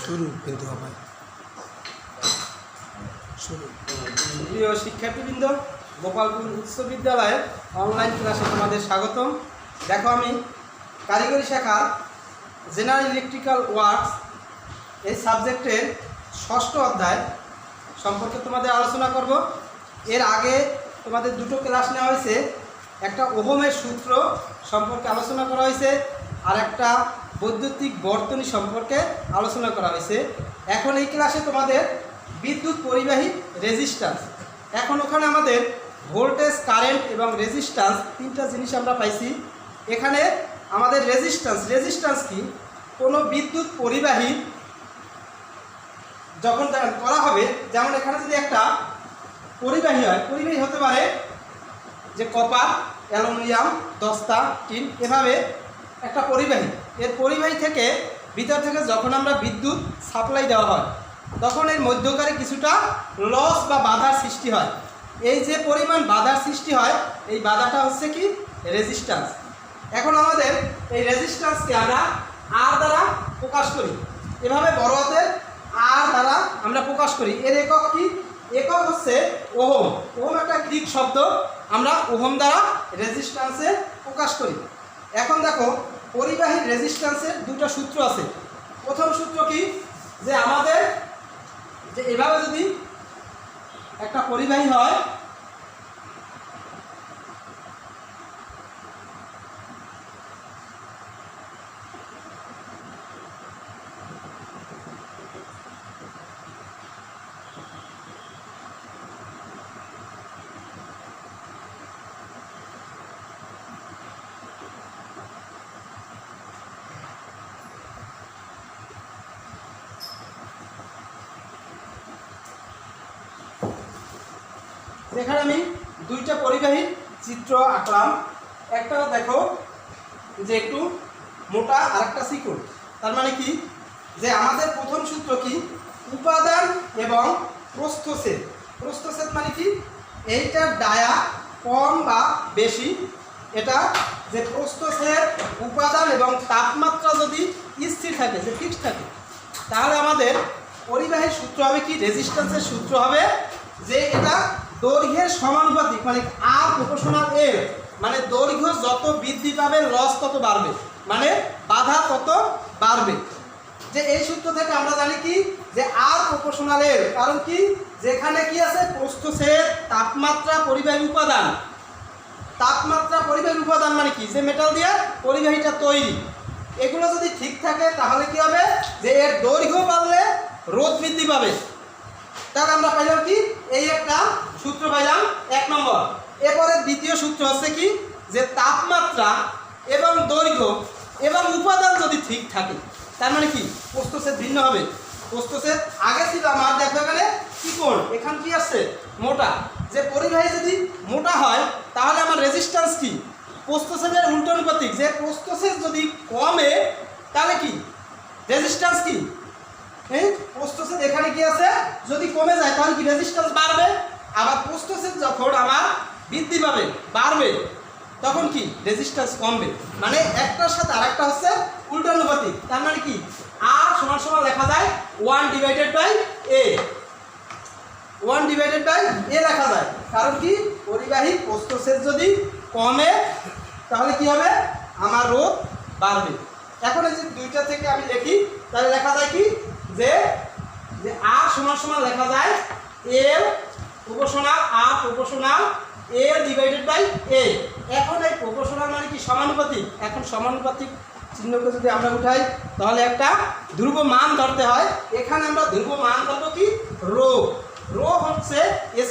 শুরু কিন্তু হবে শুরু। প্রিয় শিক্ষার্থীবৃন্দ, গোপালপুর উচ্চ বিদ্যালয়ের অনলাইন ক্লাসে তোমাদের স্বাগতম। দেখো, আমি কারিগরি শাখার জেনারেল ইলেকট্রিক্যাল ওয়ার্কস এই সাবজেক্টের ষষ্ঠ অধ্যায় সম্পর্কে তোমাদের আলোচনা করব। এর আগে তোমাদের দুটো ক্লাস নেওয়া হয়েছে, একটা ওহমের সূত্র সম্পর্কে আলোচনা করা হয়েছে, আর একটা বৈদ্যুতিক বর্তনী সম্পর্কে আলোচনা করা হয়েছে। এখন এই ক্লাসে তোমাদের বিদ্যুৎ পরিবাহী রেজিস্ট্যান্স, এখন ওখানে আমাদের ভোল্টেজ, কারেন্ট এবং রেজিস্ট্যান্স তিনটা জিনিস আমরা পাইছি। এখানে আমাদের রেজিস্ট্যান্স কি? কোনো বিদ্যুৎ পরিবাহী যখন করা হবে, যেমন এখানে যদি একটা পরিবাহী হয়, পরিবাহী হতে পারে যে কপার, অ্যালুমিনিয়াম, দস্তা, টিন, এভাবে একটা পরিবাহী। এর পরিবাহী থেকে ভিতর থেকে যখন আমরা বিদ্যুৎ সাপ্লাই দেওয়া হয়, তখন এর মধ্যকারে কিছুটা লস বা বাধার সৃষ্টি হয়। এই যে পরিমাণ বাধার সৃষ্টি হয়, এই বাধাটা হচ্ছে কি? রেজিস্ট্যান্স। এখন আমাদের এই রেজিস্ট্যান্সকে আমরা আর দ্বারা প্রকাশ করি, এভাবে বড় হাতের আর দ্বারা আমরা প্রকাশ করি। এর একক কি? একক হচ্ছে ওহম। ওহম একটা গ্রিক শব্দ, আমরা ওহম দ্বারা রেজিস্ট্যান্সে প্রকাশ করি। এখন দেখো, পরিবাহী রেজিস্ট্যান্সের দুটো সূত্র আছে। প্রথম সূত্র কি? যে আমাদের যে এভাবে যদি একটা পরিবাহী হয়, এখানে আমি দুইটা পরিবাহীর চিত্র আঁকলাম। একটা দেখো যে একটু মোটা আর একটা চিকন। তার মানে কি? যে আমাদের প্রথম সূত্র কি? উপাদান এবং প্রস্থচ্ছেদ। প্রস্থচ্ছেদ মানে কি? এইটার ডায়া কম বা বেশি, এটা যে প্রস্থচ্ছেদ, উপাদান এবং তাপমাত্রা যদি স্থির থাকে, যে ফিক্সড থাকে, তাহলে আমাদের পরিবাহীর সূত্র হবে কি? রেজিস্ট্যান্সের সূত্র হবে যে এটা দৈর্ঘ্যের সমানুপাতিক, মানে আর প্রপোর্শনাল এর, মানে দৈর্ঘ্য যত বৃদ্ধি পাবে লস তত বাড়বে, মানে বাধা তত বাড়বে। যে এই সূত্র থেকে আমরা জানি কি? যে আর প্রপোর্শনাল এর, কারণ কি? যেখানে কি আছে? প্রস্থচ্ছেদ, তাপমাত্রা, পরিবাহী উপাদান। তাপমাত্রা, পরিবাহী উপাদান মানে কি? যে মেটাল দিয়ে পরিবাহীটা তৈরি, এগুলো যদি ঠিক থাকে তাহলে কি হবে? যে এর দৈর্ঘ্য বাড়লে রোধ বৃদ্ধি পাবে। তাহলে আমরা পাইলাম কি? এই একটা সূত্র পাইলাম, এক নম্বর। এরপরে দ্বিতীয় সূত্র হচ্ছে কি? যে তাপমাত্রা এবং দৈর্ঘ্য এবং উপাদান যদি ঠিক থাকে, তার মানে কি? প্রস্থচ্ছেদ ভিন্ন হবে। প্রস্থচ্ছেদ আগে ছিল আমার, দেখো এখানে চিকন, এখান কি আসছে? মোটা। যে পরিবাহী যদি মোটা হয়, তাহলে আমার রেজিস্ট্যান্স কি? প্রস্থচ্ছেদের উল্টানুপাতিক। যে প্রস্থচ্ছেদ যদি কমে, তাহলে কি? রেজিস্ট্যান্স কি? প্রস্থচ্ছেদ এখানে কি আছে? যদি কমে যায় তাহলে কি? রেজিস্ট্যান্স বাড়বে। আবার প্রস্থচ্ছেদ যখন আমার বৃদ্ধি পাবে, বাড়বে, তখন কি? রেজিস্ট্যান্স কমবে। মানে একটার সাথে আরেকটা হচ্ছে উল্টানুপাতিক। তার মানে কি? আর সমান সমান লেখা যায় 1/a। 1/a লেখা যায়। কারণ কি? পরিবাহী প্রস্থচ্ছেদ যদি কমে, তাহলে কি হবে? আমার রোধ বাড়বে। এখন এই যে দুইটা থেকে আমি লিখি, তাহলে লেখা যায় কি? যে আর সমান সমান লেখা যায় এল প্রপোর্শনাল আর প্রপোর্শনাল a/a। এখন এই প্রপোর্শনাল মানে কি? সমানুপাতিক। এখন সমানুপাতিক চিহ্নকে যদি আমরা উঠাই, তাহলে একটা ধ্রুব মান ধরতে হয়। এখানে আমরা ধ্রুব মান ধরবো কি? রো। রো হচ্ছে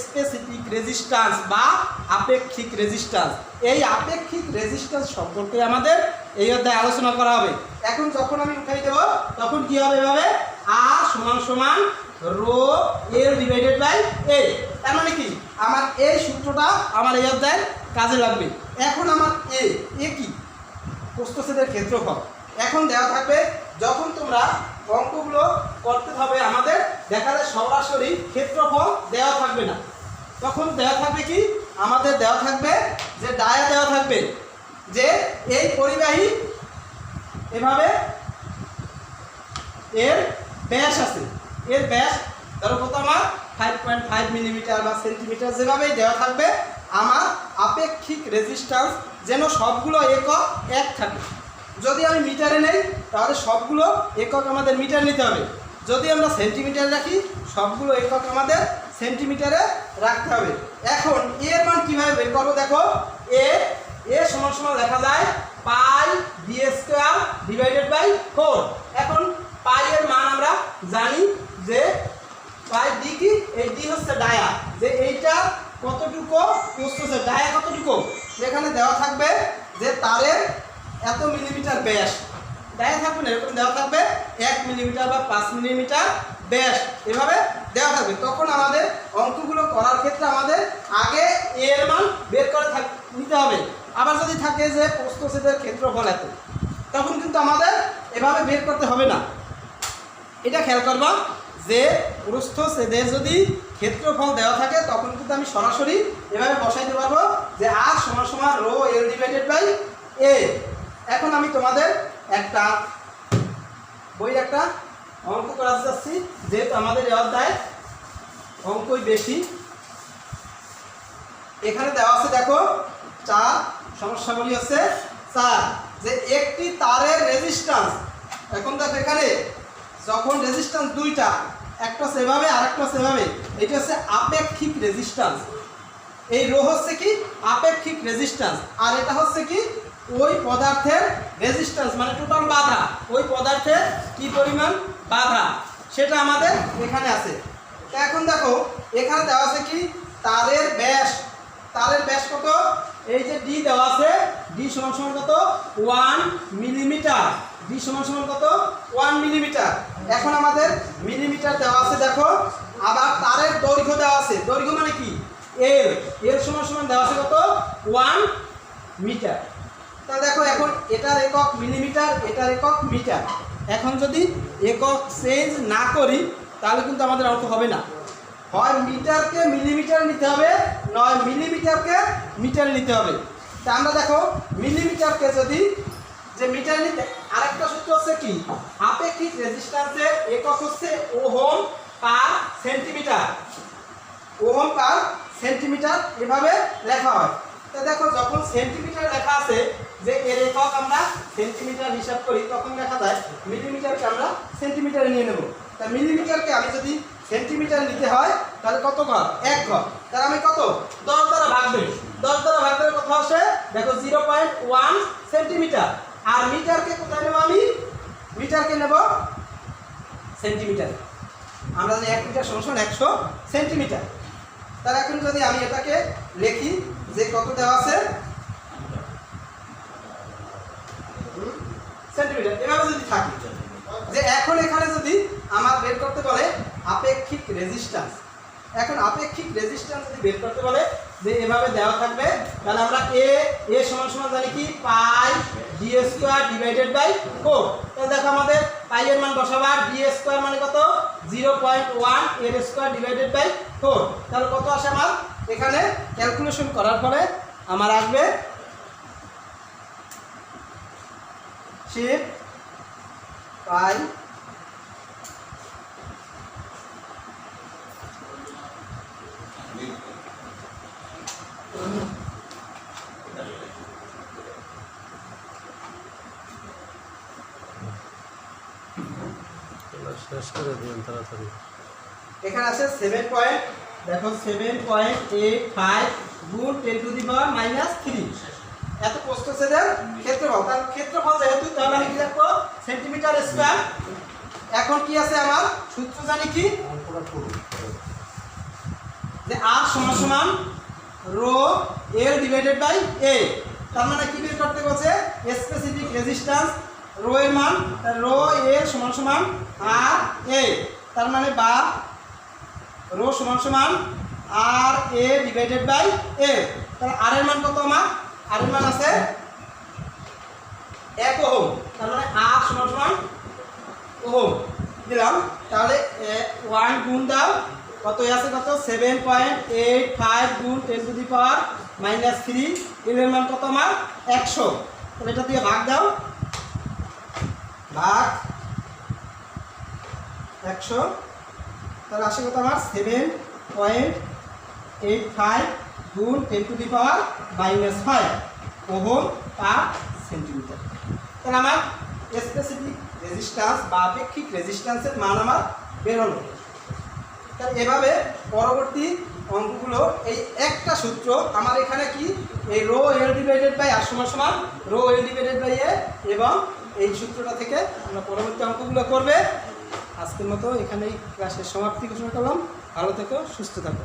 স্পেসিফিক রেজিস্ট্যান্স বা আপেক্ষিক রেজিস্ট্যান্স। এই আপেক্ষিক রেজিস্ট্যান্স সম্পর্কে আমাদের এই অধ্যায়ে আলোচনা করা হবে। এখন যখন আমি উঠাই দেব, তখন কি হবে? এভাবে আর সমান সমান রো L/A। তার মানে কি? আমার এই সূত্রটা আমার এই অধ্যায়ের কাজে লাগবে। এখন আমার এ কি? প্রস্থচ্ছেদের ক্ষেত্রফল। এখন দেওয়া থাকবে, যখন তোমরা অঙ্কগুলো করতে হবে আমাদের, দেখা যায় সরাসরি ক্ষেত্রফল দেওয়া থাকবে না। তখন দেওয়া থাকবে কি? আমাদের দেওয়া থাকবে যে ডায়া দেওয়া থাকবে, যে এই পরিবাহী এভাবে এর ব্যাস আছে, এর ব্যাস ধরো কত আমার 5.5 মিলিমিটার বা সেন্টিমিটার, যেভাবেই দেওয়া থাকবে আমার আপেক্ষিক রেজিস্ট্যান্স যেন সবগুলো একক এক থাকে। যদি আমি মিটারে নেই তাহলে সবগুলো একক আমাদের মিটার নিতে হবে, যদি আমরা সেন্টিমিটারে রাখি সবগুলো একক আমাদের সেন্টিমিটারে রাখতে হবে। এখন এর মান কীভাবে বের করবো, দেখো এ সমান সমান লেখা যায় পাই ডি স্কোয়ার ডিভাইডেড বাই 4। এখন পাই এর মান আমরা জানি যে পাই ডি কি, এই ডি হচ্ছে ডায়া, যে এইটা কতটুকু প্রস্থ, ডায়া কতটুকু, সেখানে দেওয়া থাকবে যে তারের এত মিলিমিটার ব্যাস, ডায়া থাকবে না, এরকম দেওয়া থাকবে 1 মিলিমিটার বা 5 মিলিমিটার ব্যাস, এভাবে দেওয়া থাকবে। তখন আমাদের অঙ্কগুলো করার ক্ষেত্রে আমাদের আগে এর মান বের করে নিতে হবে। আবার যদি থাকে যে প্রস্থচ্ছেদের ক্ষেত্রফল এত, তখন কিন্তু আমাদের এভাবে বের করতে হবে না। এটা খেয়াল করবা যে প্রস্থচ্ছেদের যদি ক্ষেত্রফল দেওয়া থাকে তখন কিন্তু আমি সরাসরি এভাবে বসাইতে পারবো যে আর সমান সমান রো এল ডিভাইডেড বাই এ। এখন আমি তোমাদের একটা বইয়ের একটা অঙ্ক করাতে চাচ্ছি, যেহেতু আমাদের এই অধ্যায় অঙ্কই বেশি। এখানে দেওয়া আছে দেখো 4, সমস্যাগুলি হচ্ছে 4, যে একটি তারের রেজিস্ট্যান্স। এখন দেখো এখানে যখন রেজিস্ট্যান্স দুইটা, একটা সেভাবে আর একটা সেভাবে, এটা হচ্ছে আপেক্ষিক রেজিস্ট্যান্স। এই রো হচ্ছে কি আপেক্ষিক রেজিস্ট্যান্স, আর এটা হচ্ছে কি ওই পদার্থের রেজিস্ট্যান্স, মানে টোটাল বাধা, ওই পদার্থের কি পরিমাণ বাধা সেটা আমাদের এখানে আছে। তো এখন দেখো এখানে দেওয়া আছে কি তারের ব্যাস, তারের ব্যাস কত, এই যে ডি দেওয়া আছে, ডি সমান সমান কত 1 মিলিমিটার, ডি সমান সমান কত 1 মিলিমিটার। এখন আমাদের মিলিমিটার দেওয়া আছে দেখো, আবার তারের দৈর্ঘ্য দেওয়া আছে, দৈর্ঘ্য মানে কি এল, এল সমান সমান দেওয়া আছে কত 1 মিটার। তা দেখো এখন এটার একক মিলিমিটার, এটার একক মিটার। এখন যদি একক চেঞ্জ না করি তাহলে কিন্তু আমাদের অঙ্ক হবে না, হয় মিটারকে মিলিমিটার নিতে হবে, নয় মিলিমিটারকে মিটার নিতে হবে। তা আমরা দেখো মিলিমিটারকে যদি যে মিটার নিতে, আরেকটা সূত্র হচ্ছে কি আপেক্ষিক রেজিস্ট্যান্সের একক হচ্ছে ওহম পার সেন্টিমিটার, ওহম পার সেন্টিমিটার এভাবে লেখা হয়। তো দেখো যখন সেন্টিমিটার লেখা আছে যে এর একক আমরা সেন্টিমিটার হিসাব করি, তখন দেখা যায় মিলিমিটারকে আমরা সেন্টিমিটারে নিয়ে নেব। তা মিলিমিটারকে আমি যদি সেন্টিমিটার নিতে হয় তাহলে কত ঘর, 1 ঘর, তাহলে আমি কত 10 দ্বারা ভাগ দেব, 10 দ্বারা ভাগ দিলে কত আসে দেখো 0.1 সেন্টিমিটার। আর মিটারকে কোথায় নেব, আমি মিটারকে নেব সেন্টিমিটার। আমরা যদি 1 মিটার সমান 100 সেন্টিমিটার, তাহলে এখন যদি আমি এটাকে লিখি যে কত দেওয়া আছে সেন্টিমিটার, এভাবে যদি থাকে যে এখন এখানে যদি আমার বের করতে বলে আপেক্ষিক রেজিস্ট্যান্স, এখন আপেক্ষিক রেজিস্ট্যান্স যদি বের করতে বলে যে এভাবে দেওয়া থাকবে, তাহলে আমরা এ সমান সমান জানি কি পাই ডি স্কোয়ার ডিভাইডেড বাই 4। তাহলে দেখো আমাদের পাই এর মান বসাবা, ডি স্কোয়ার মানে কত 0.1, এর স্কোয়ার ডিভাইডেড বাই 4, তাহলে কত আসে আমার এখানে ক্যালকুলেশন করার পরে আমার আসবে শিফট পাই শেষ করে দিন তাড়াতাড়ি। এখানে আছে 7 পয়েন্ট, দেখো 7.85 গুণ 10 টু দি পাওয়ার -3, এত প্রস্থচ্ছেদের ক্ষেত্রফল। তার ক্ষেত্রফল যেহেতু তাহলে আমি কি লিখব সেন্টিমিটার স্কয়ার। এখন কি আছে আমার সূত্র জানি কি যে r সমান সমান rho l divided by a। তার মানে কি বের করতে বলছে স্পেসিফিক রেজিস্ট্যান্স রো এর মান, রো l সমান সমান r a, তার মানে বা রো সমান সমান r a divided by a। তাহলে r এর মান কত, আমার r এর মান আছে 1 ওহম, তার মানে r সমান সমান ওহম দিলাম। তাহলে 1 গুণ দাও, কত আছে কত 7.85 গুণ 10 টু দি পাওয়ার -3, এর মান কত আমার 100। তাহলে এটা দিয়ে ভাগ দাও, ভাগ 100, তাহলে আসে কত আমার 7.85 গুণ 10⁻⁻5 ওহম পার সেন্টিমিটার। তাহলে আমার স্পেসিফিক রেজিস্ট্যান্স বা আপেক্ষিক রেজিস্ট্যান্সের মান আমার বেরোলো। তাহলে এভাবে পরবর্তী অঙ্কগুলো এই একটা সূত্র আমার এখানে কি এই রো এল ডিভাইডেড বাই আর সমান রো এল ডিভাইডেড বাই এ, এবং এই সূত্রটা থেকে আমরা পরবর্তী অঙ্কগুলো করবে। আজকের মতো এখানেই ক্লাসের সমাপ্তি ঘোষণা করলাম। ভালো থেকো, সুস্থ থাকো।